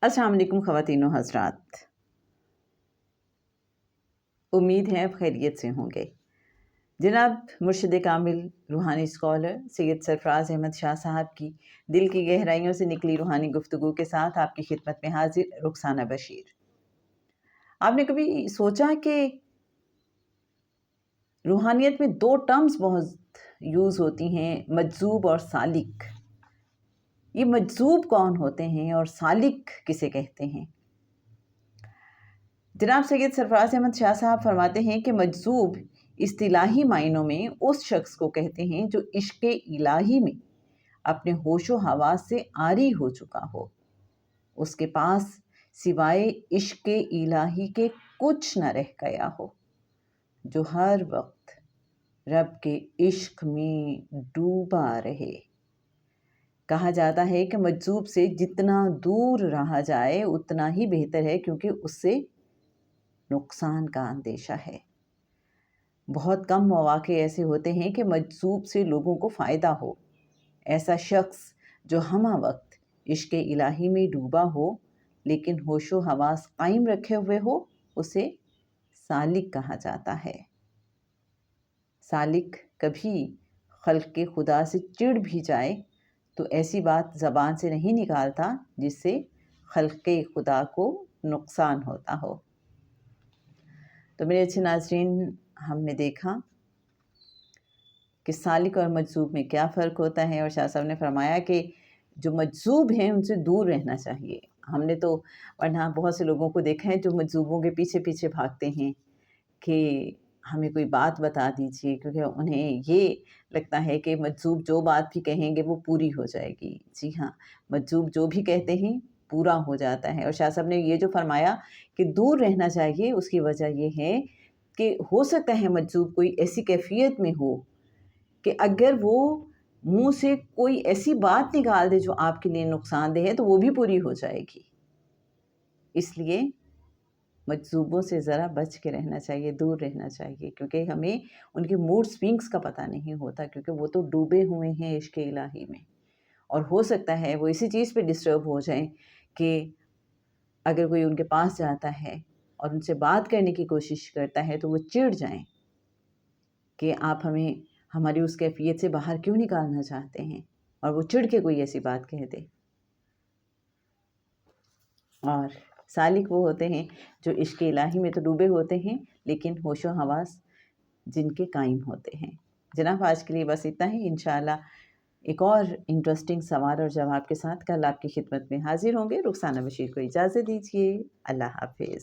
अस्सलाम वालेकुम ख़वातीन व हज़रात, उम्मीद है आप खैरियत से होंगे। जनाब मुर्शिद कामिल रूहानी स्कॉलर सैयद सरफराज अहमद शाह साहब की दिल की गहराइयों से निकली रूहानी गुफ्तगू के साथ आपकी खिदमत में हाजिर रुखसाना बशीर। आपने कभी सोचा कि रूहानियत में दो टर्म्स बहुत यूज़ होती हैं, मजजूब और सालिक। ये मजजूब कौन होते हैं और सालिक किसे कहते हैं? जनाब सैयद सरफराज अहमद शाह साहब फरमाते हैं कि मजजूब इस्तिलाही मायनों में उस शख्स को कहते हैं जो इश्क़ इलाही में अपने होशो हवास से आरी हो चुका हो, उसके पास सिवाय इश्क़ इलाही के कुछ न रह गया हो, जो हर वक्त रब के इश्क़ में डूबा रहे। कहा जाता है कि मजजूब से जितना दूर रहा जाए उतना ही बेहतर है, क्योंकि उससे नुकसान का अंदेशा है। बहुत कम मौक़े ऐसे होते हैं कि मजजूब से लोगों को फ़ायदा हो। ऐसा शख्स जो हमा वक्त इश्क़ इलाही में डूबा हो लेकिन होशो हवास कायम रखे हुए हो, उसे सालिक कहा जाता है। सालिक कभी खल्क़ के खुदा से चिढ़ भी जाए तो ऐसी बात ज़बान से नहीं निकालता जिससे खल्क़ के खुदा को नुकसान होता हो। तो मेरे अच्छे नाज़रीन, हमने देखा कि सालिक और मजजूब में क्या फ़र्क होता है, और शाह साहब ने फरमाया कि जो मजजूब हैं उनसे दूर रहना चाहिए। हमने तो वरना बहुत से लोगों को देखा है जो मजजूबों के पीछे पीछे भागते हैं कि हमें कोई बात बता दीजिए, क्योंकि उन्हें ये लगता है कि मजजूब जो बात भी कहेंगे वो पूरी हो जाएगी। जी हाँ, मजजूब जो भी कहते हैं पूरा हो जाता है। और शाह साहब ने ये जो फरमाया कि दूर रहना चाहिए, उसकी वजह ये है कि हो सकता है मजजूब कोई ऐसी कैफियत में हो कि अगर वो मुंह से कोई ऐसी बात निकाल दे जो आपके लिए नुकसानदेह है तो वो भी पूरी हो जाएगी। इसलिए मजजूबों से ज़रा बच के रहना चाहिए, दूर रहना चाहिए, क्योंकि हमें उनके मूड स्विंग्स का पता नहीं होता, क्योंकि वो तो डूबे हुए हैं इश्क़ इलाही में। और हो सकता है वो इसी चीज़ पे डिस्टर्ब हो जाएं कि अगर कोई उनके पास जाता है और उनसे बात करने की कोशिश करता है तो वो चिढ़ जाएं कि आप हमें हमारी उस कैफियत से बाहर क्यों निकालना चाहते हैं, और वो चिढ़ के कोई ऐसी बात कह दे। और सालिक वो होते हैं जो इश्क़ इलाही में तो डूबे होते हैं लेकिन होशो हवास जिनके कायम होते हैं। जनाब आज के लिए बस इतना ही। इंशाअल्लाह एक और इंटरेस्टिंग सवाल और जवाब के साथ कल आपकी खिदमत में हाजिर होंगे। रुखसाना बशीर को इजाज़त दीजिए। अल्लाह हाफ़िज़।